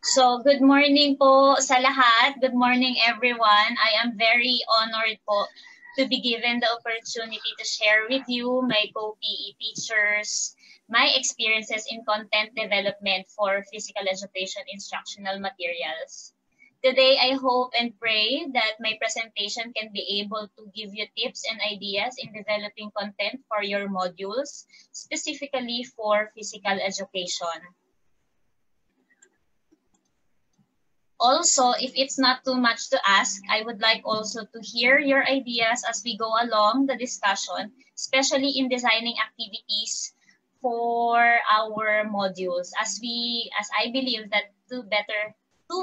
So, good morning po sa lahat. Good morning, everyone. I am very honored po to be given the opportunity to share with you, my co-PE teachers, my experiences in content development for physical education instructional materials. Today, I hope and pray that my presentation can be able to give you tips and ideas in developing content for your modules, specifically for physical education. Also, if it's not too much to ask, I would like also to hear your ideas as we go along the discussion, especially in designing activities for our modules, as I believe that two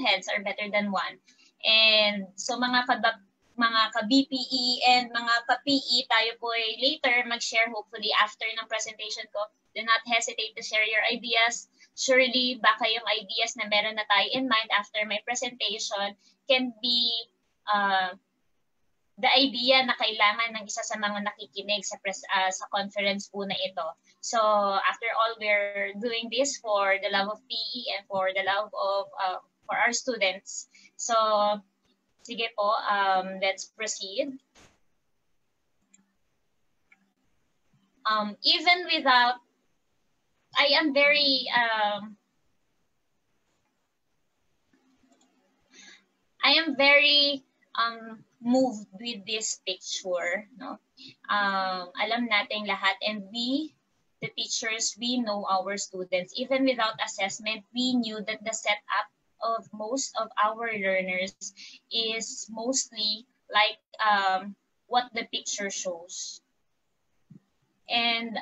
heads are better than one. And so mga ka-BPE and mga ka-PE, tayo po ay later mag-share hopefully after ng presentation ko. Do not hesitate to share your ideas. Surely, baka yung ideas na meron na tayo in mind after my presentation can be the idea na kailangan ng isa sa mga nakikinig sa conference po na ito. So, after all, we're doing this for the love of PE and for the love of for our students. So, sige po, let's proceed. Even without I am very moved with this picture, no? Alam nating lahat, and we, the teachers, we know our students. Even without assessment, we knew that the setup of most of our learners is mostly like what the picture shows. And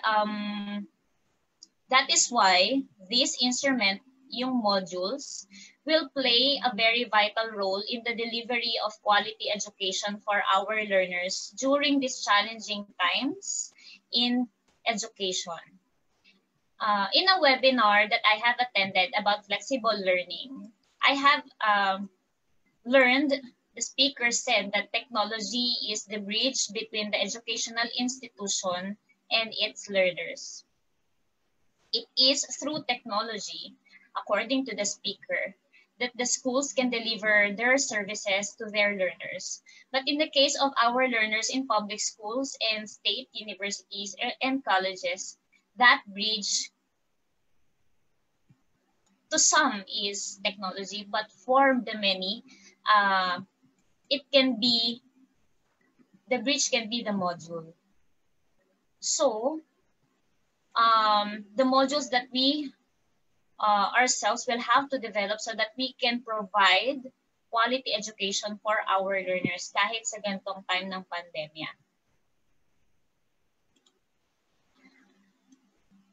that is why this instrument, yung modules, will play a very vital role in the delivery of quality education for our learners during these challenging times in education. In a webinar that I have attended about flexible learning, I have learned, the speaker said that technology is the bridge between the educational institution and its learners. It is through technology, according to the speaker, that the schools can deliver their services to their learners. But in the case of our learners in public schools and state universities and colleges, that bridge to some is technology, but for the many, the bridge can be the module. So, the modules that we ourselves will have to develop so that we can provide quality education for our learners kahit sa ganitong time ng pandemya.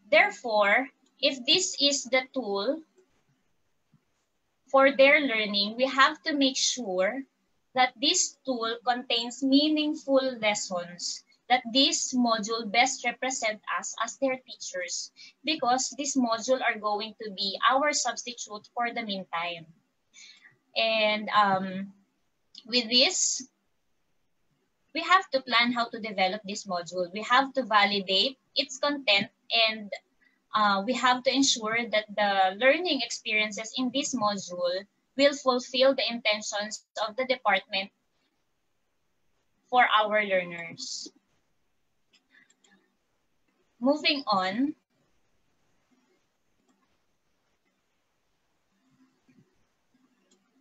Therefore, if this is the tool for their learning, we have to make sure that this tool contains meaningful lessons, that this module best represent us as their teachers, because this module are going to be our substitute for the meantime. And with this, we have to plan how to develop this module. We have to validate its content, and we have to ensure that the learning experiences in this module will fulfill the intentions of the department for our learners. Moving on,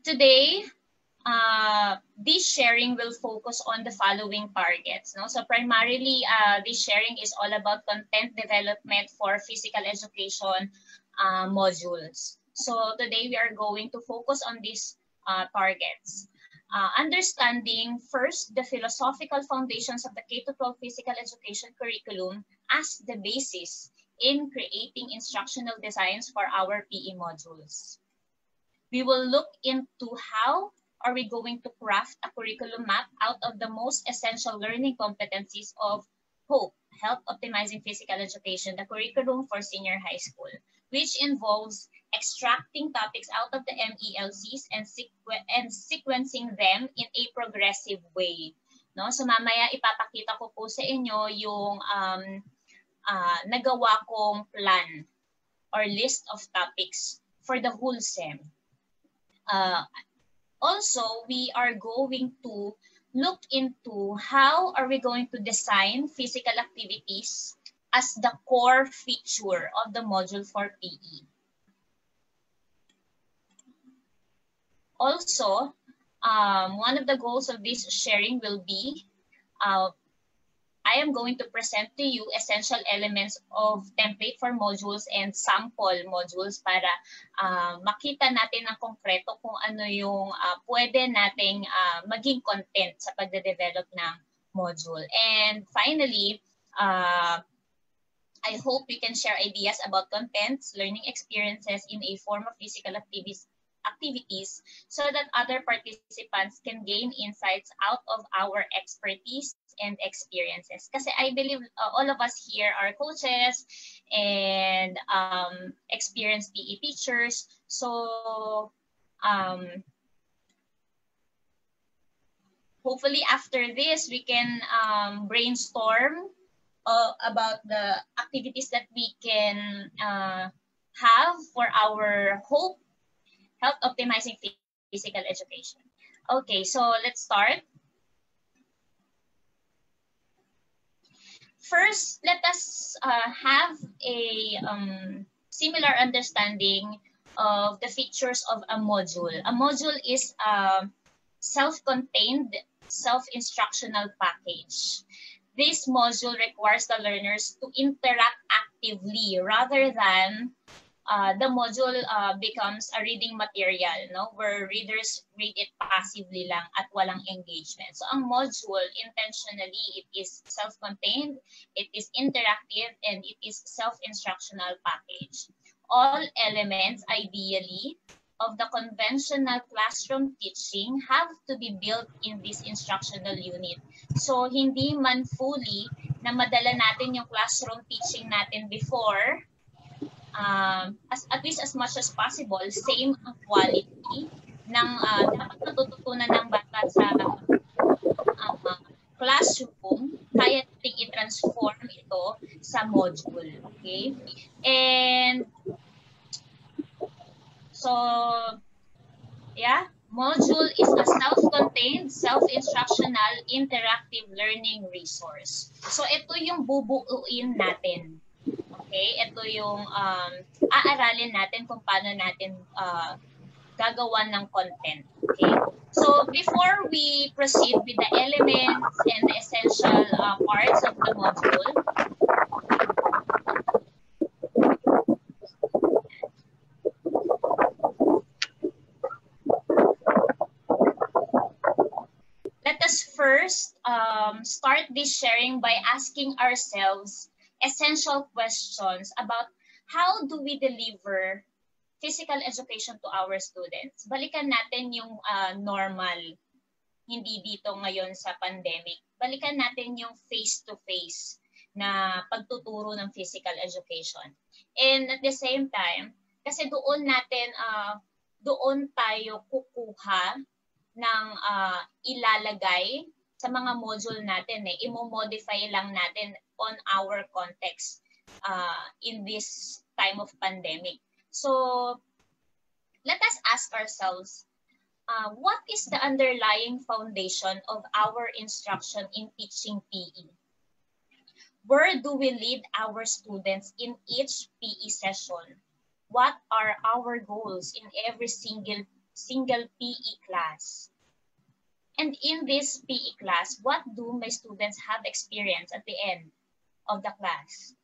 today, this sharing will focus on the following targets. No? So primarily, this sharing is all about content development for physical education modules. So today we are going to focus on these targets. Understanding first the philosophical foundations of the K-12 physical education curriculum as the basis in creating instructional designs for our PE modules. We will look into how are we going to craft a curriculum map out of the most essential learning competencies of HOPE, Health Optimizing Physical Education, the curriculum for senior high school, which involves extracting topics out of the MELCs and sequencing them in a progressive way. No? So mamaya ipapakita ko po sa inyo yung nagawa kong plan or list of topics for the whole SEM. Also, we are going to look into how are we going to design physical activities as the core feature of the module for PE. Also, one of the goals of this sharing will be I am going to present to you essential elements of template for modules and sample modules para makita natin ng konkreto kung ano yung pwede nating maging content sa pagde-develop ng module. And finally, I hope we can share ideas about contents, learning experiences in a form of physical activities so that other participants can gain insights out of our expertise and experiences. Kasi I believe all of us here are coaches and experienced PE teachers. So hopefully after this, we can brainstorm about the activities that we can have for our health optimizing physical education. Okay, so let's start. First, let us have a similar understanding of the features of a module. A module is a self-contained, self-instructional package. This module requires the learners to interact actively rather than the module becomes a reading material, no? Where readers read it passively lang at walang engagement. So ang module, intentionally, it is self-contained, it is interactive, and it is self-instructional package. All elements, ideally, of the conventional classroom teaching have to be built in this instructional unit. So hindi man fully na madala natin yung classroom teaching natin before, at least as much as possible, same ang quality ng dapat natututunan ng bata sa classroom, kaya natin i-transform ito sa module. Okay? And so, yeah, module is a self-contained, self-instructional, interactive learning resource. So ito yung bubuuin natin. Okay, ito yung aaralin natin kung paano natin gagawa ng content. Okay, so before we proceed with the elements and the essential parts of the module, let us first start this sharing by asking ourselves essential questions about how do we deliver physical education to our students. Balikan natin yung normal, hindi dito ngayon sa pandemic. Balikan natin yung face-to-face na pagtuturo ng physical education. And at the same time, kasi doon tayo kukuha ng ilalagay sa mga module natin, i-modify lang natin on our context in this time of pandemic. So let us ask ourselves, what is the underlying foundation of our instruction in teaching PE? Where do we lead our students in each PE session? What are our goals in every single PE class? And in this PE class, what do my students have experienced at the end of the class?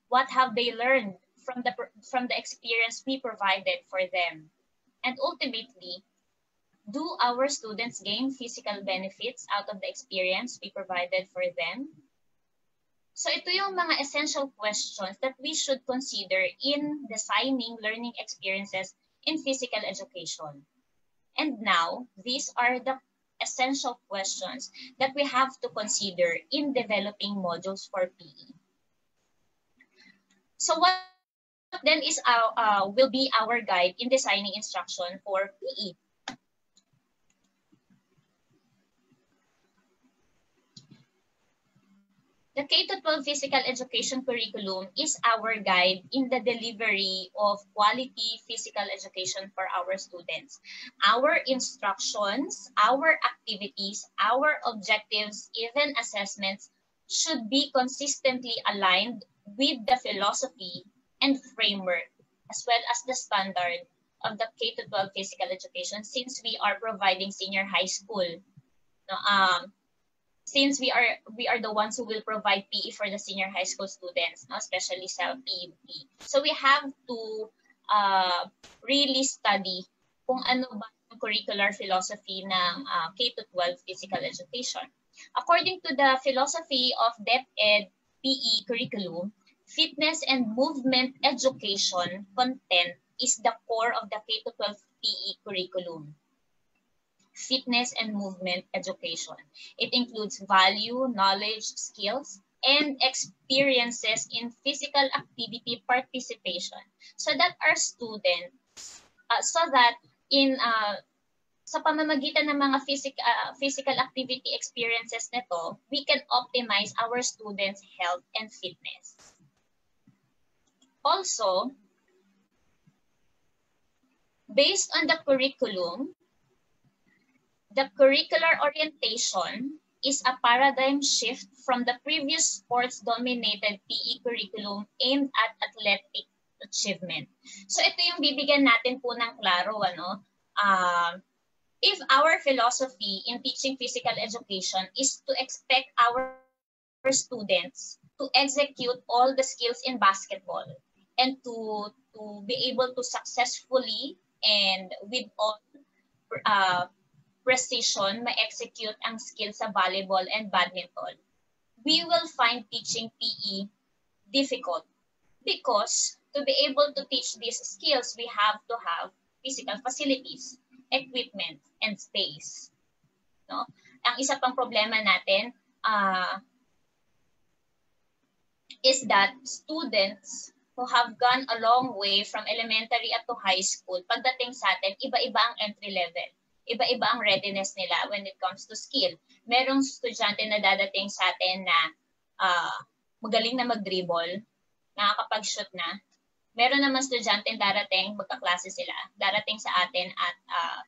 What have they learned from the experience we provided for them? And ultimately, do our students gain physical benefits out of the experience we provided for them? So ito yung mga essential questions that we should consider in designing learning experiences in physical education. And now, these are the essential questions that we have to consider in developing modules for PE. So what then is will be our guide in designing instruction for PE? The K-12 physical education curriculum is our guide in the delivery of quality physical education for our students. Our instructions, our activities, our objectives, even assessments should be consistently aligned with the philosophy and framework, as well as the standard of the K-12 physical education, since we are providing senior high school. Since we are the ones who will provide PE for the senior high school students, no? Especially sa PUP. So we have to really study kung ano ba yung curricular philosophy ng K-12 physical education. According to the philosophy of DepEd PE curriculum, fitness and movement education content is the core of the K-12 PE curriculum. Fitness and movement education. It includes value, knowledge, skills, and experiences in physical activity participation, so that our students, sa pamamagitan ng mga physical activity experiences nito, we can optimize our students' health and fitness. Also, based on the curriculum, the curricular orientation is a paradigm shift from the previous sports-dominated PE curriculum aimed at athletic achievement. So ito yung bibigyan natin po ng klaro, if our philosophy in teaching physical education is to expect our students to execute all the skills in basketball and to be able to successfully and with all precision ma-execute ang skills sa volleyball and badminton, we will find teaching PE difficult, because to be able to teach these skills, we have to have physical facilities, equipment, and space. No? Ang isa pang problema natin is that students who have gone a long way from elementary up to high school, pagdating sa atin, iba-iba ang entry level. Iba-iba ang readiness nila when it comes to skill. Merong estudyante na dadating sa atin na magaling na mag-dribble, nakakapag-shoot na. Meron naman estudyante darating, magkaklase sila, darating sa atin at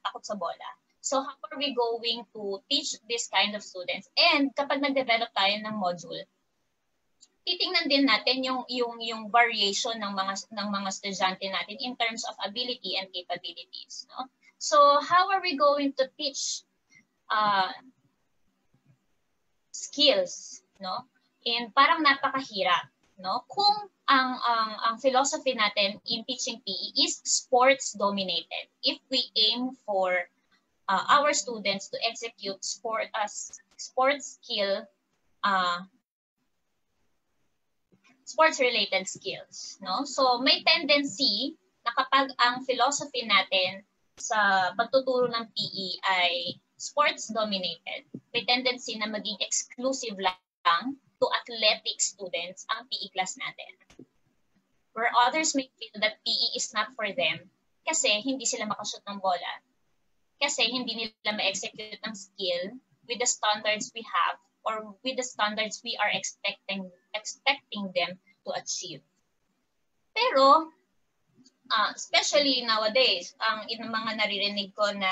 takot sa bola. So how are we going to teach this kind of students? And kapag nag-develop tayo ng module, titingnan din natin yung variation ng mga estudyante natin in terms of ability and capabilities, no? So how are we going to teach skills, no? And parang napakahirap, no? Kung ang philosophy natin in teaching PE is sports dominated. If we aim for our students to execute sports skill, sports related skills, no? So may tendency na kapag ang philosophy natin sa pagtuturo ng PE ay sports-dominated, may tendency na maging exclusive lang to athletic students ang PE class natin. Where others may feel that PE is not for them kasi hindi sila makashoot ng bola, kasi hindi nila ma-execute ang skill with the standards we have or with the standards we are expecting them to achieve. Pero especially nowadays, ang mga naririnig ko na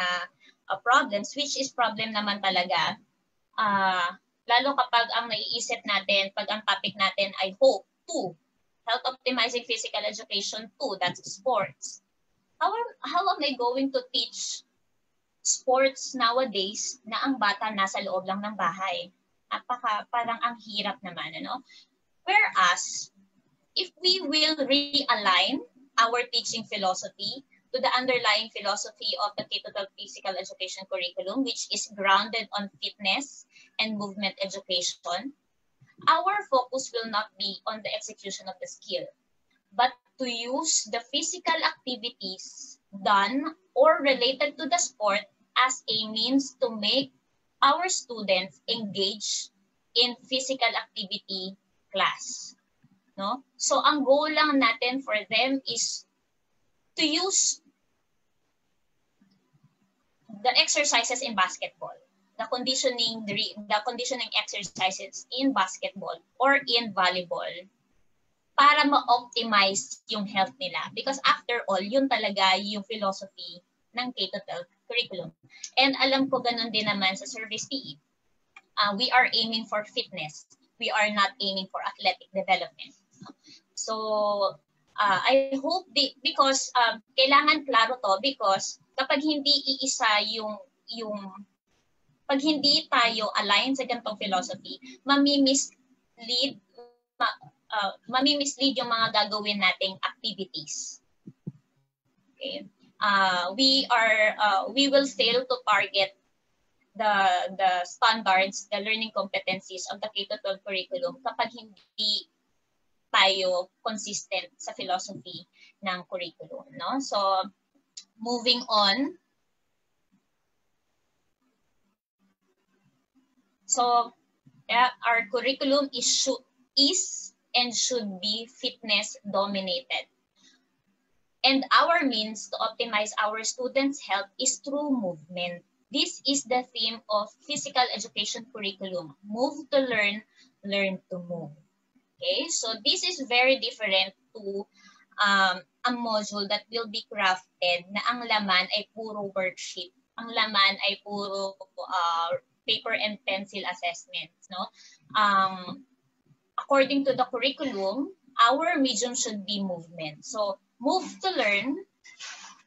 problems, which is problem naman talaga, lalo kapag ang naiisip natin, pag ang topic natin ay hope to health optimizing physical education too, that's sports. How am I going to teach sports nowadays na ang bata nasa loob lang ng bahay? Parang ang hirap naman, ano? Whereas, if we will realign our teaching philosophy to the underlying philosophy of the K-12 physical education curriculum, which is grounded on fitness and movement education, our focus will not be on the execution of the skill, but to use the physical activities done or related to the sport as a means to make our students engage in physical activity class. No? So ang goal lang natin for them is to use the exercises in basketball. the conditioning exercises in basketball or in volleyball para ma-optimize yung health nila. Because after all, yun talaga yung philosophy ng K-12 curriculum. And alam ko ganun din naman sa service PE. We are aiming for fitness. We are not aiming for athletic development. So, I hope because kailangan klaro to because kapag hindi iisa pag hindi tayo align sa ganitong philosophy, mamimislead yung mga gagawin nating activities. Okay? We will fail to target the standards, the learning competencies of the K-12 curriculum kapag hindi tayo consistent sa philosophy ng curriculum, no? So, moving on. So, our curriculum is and should be fitness dominated. And our means to optimize our students' health is through movement. This is the theme of physical education curriculum. Move to learn, learn to move. Okay, so this is very different to a module that will be crafted na ang laman ay puro worksheet. Ang laman ay puro paper and pencil assessments. No? According to the curriculum, our medium should be movement. So move to learn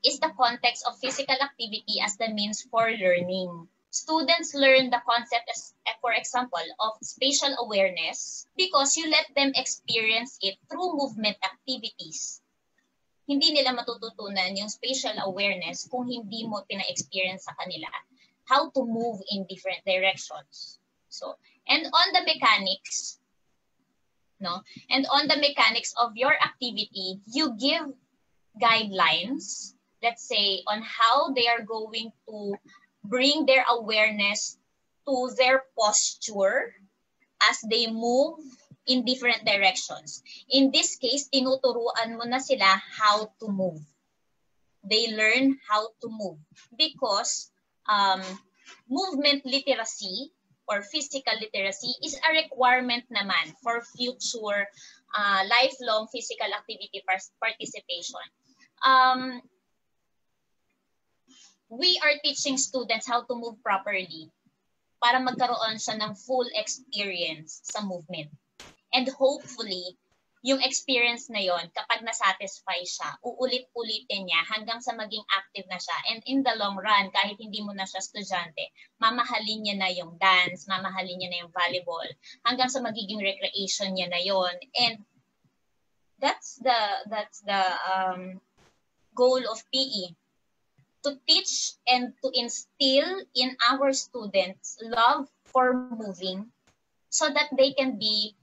is the context of physical activity as the means for learning. Students learn the concept, for example, of spatial awareness because you let them experience it through movement activities. Hindi nila matututunan yung spatial awareness kung hindi mo pina-experience sa kanila how to move in different directions. So, and on the mechanics, no? And on the mechanics of your activity, you give guidelines, let's say, on how they are going to bring their awareness to their posture as they move in different directions. In this case, tinuturuan mo na sila how to move. They learn how to move because movement literacy or physical literacy is a requirement naman for future lifelong physical activity participation. We are teaching students how to move properly para magkaroon siya ng full experience sa movement. And hopefully, yung experience na yon kapag nasatisfy siya, uulit-ulitin niya hanggang sa maging active na siya. And in the long run, kahit hindi mo na siya estudyante, mamahalin niya na yung dance, mamahalin niya na yung volleyball, hanggang sa magiging recreation niya na yon. And that's the goal of PE. To teach and to instill in our students love for moving so that they can be,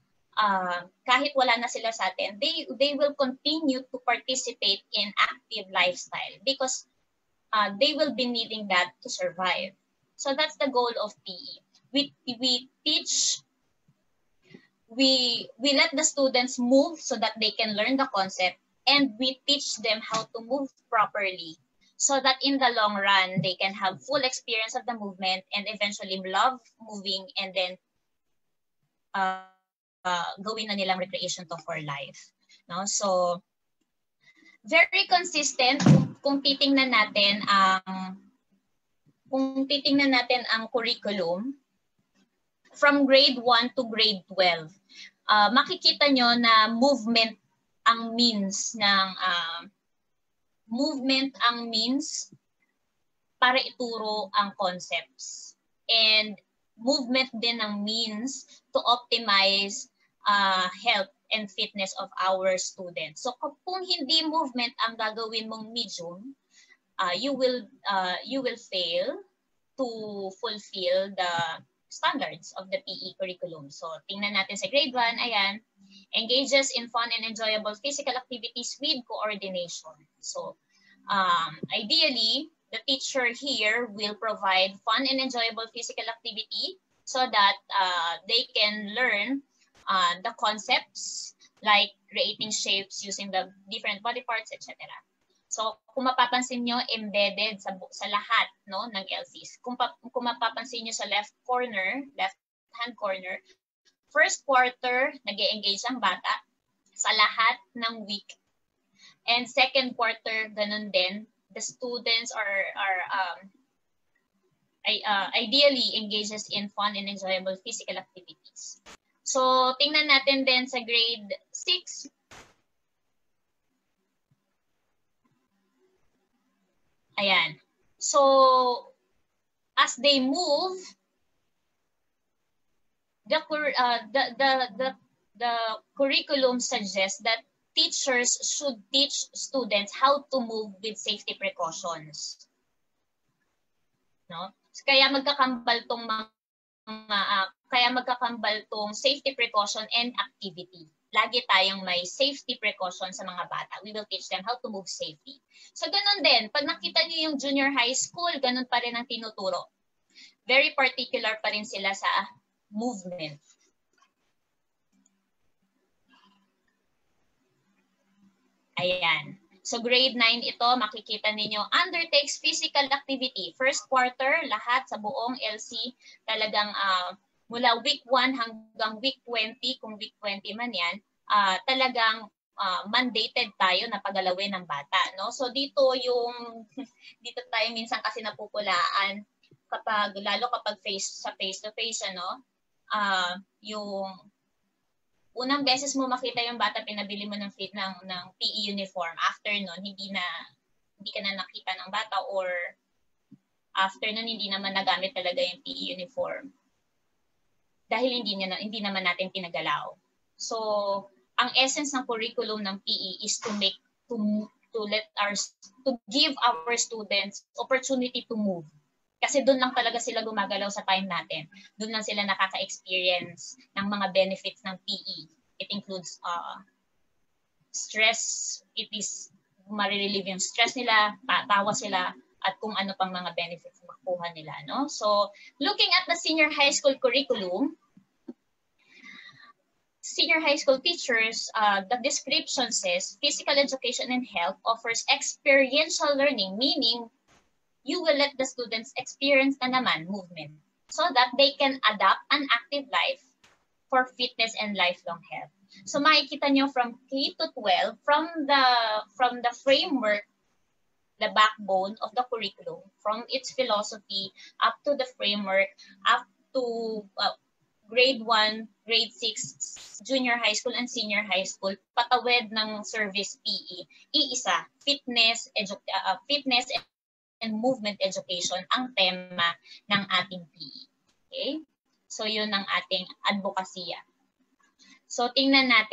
kahit wala na sila sa atin, they will continue to participate in active lifestyle because they will be needing that to survive. So that's the goal of PE. We teach, we let the students move so that they can learn the concept, and we teach them how to move properly so that in the long run, they can have full experience of the movement and eventually love moving and then gawin na nilang recreation to for life. No? So, very consistent kung titingnan natin ang curriculum from grade 1 to grade 12. Makikita nyo na movement ang means para ituro ang concepts. And movement din ang means to optimize health and fitness of our students. So kung hindi movement ang gagawin mong medium, you will fail to fulfill the standards of the PE curriculum. So tingnan natin sa grade 1, ayan, engages in fun and enjoyable physical activities with coordination. So ideally, the teacher here will provide fun and enjoyable physical activity so that they can learn the concepts like creating shapes using the different body parts, etc. So kung mapapansin nyo, embedded sa lahat, no, ng LCs. Kung mapapansin nyo sa left-hand corner, first quarter, nag-e-engage ang bata sa lahat ng week. And second quarter, ganun din. The students are ideally engages in fun and enjoyable physical activities. So, tingnan natin din sa grade 6. Ayan. So, as they move, the curriculum suggests that teachers should teach students how to move with safety precautions. No? Kaya magkakambal tong safety precaution and activity. Lagi tayong may safety precaution sa mga bata. We will teach them how to move safely. So ganun din, pag nakita niyo yung junior high school, ganun pa rin ang tinuturo. Very particular pa rin sila sa movement. Ayan. So grade 9 ito, makikita ninyo, undertakes physical activity. First quarter, lahat sa buong LC, talagang mula week 1 hanggang week 20, kung week 20 man yan, talagang mandated tayo na pagalawin ng bata. No? So dito tayo minsan kasi napupulaan, lalo kapag face-to-face, ano, yung unang beses mo makita yung bata, pinabili mo ng PE uniform. After nun, hindi ka na nakita ng bata, or after nun, hindi naman nagamit talaga yung PE uniform. Dahil hindi naman natin pinagalaw. So, ang essence ng curriculum ng PE is to give our students opportunity to move. Kasi doon lang talaga sila gumagalaw sa time natin. Doon lang sila nakaka-experience ng mga benefits ng PE. It includes stress. It is marirelieve yung stress nila, tawa sila, at kung ano pang mga benefits na makuha nila. No? So, looking at the senior high school curriculum, senior high school teachers, the description says, physical education and health offers experiential learning, meaning you will let the students experience na naman movement so that they can adapt an active life for fitness and lifelong health. So makikita nyo from K to 12, from the framework, the backbone of the curriculum, from its philosophy up to the framework, up to grade 1, grade 6, junior high school and senior high school, patawid ng service PE, iisa, fitness and movement education ang tema ng ating PE. Okay? So, yun ang ating advokasya. So, tingnan natin.